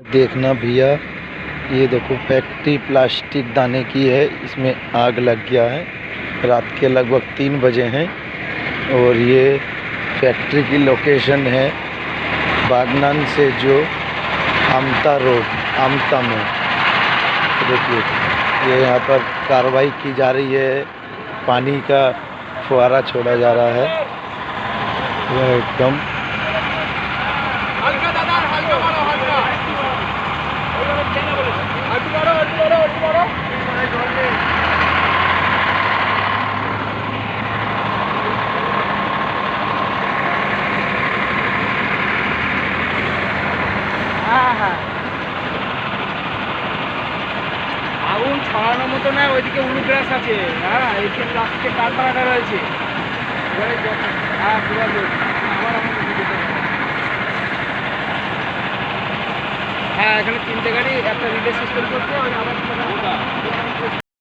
देखना भैया, ये देखो फैक्ट्री प्लास्टिक दाने की है। इसमें आग लग गया है। रात के लगभग 3 बजे हैं और ये फैक्ट्री की लोकेशन है बागनान से जो आमता रोड, आमता में। देखिए ये यहाँ पर कार्रवाई की जा रही है। पानी का फुहारा छोड़ा जा रहा है। यह एकदम আগুন ছড়ানোর মতো না, ওইদিকে উলুগ্রাস আছে। হ্যাঁ, এইদিকে প্লাস্টিকের কারখানাটা রয়েছে। হ্যাঁ, পুরো লোক হ্যাঁ, এখানে 3টে গাড়ি, একটা রিলে সিস্টেম করছে।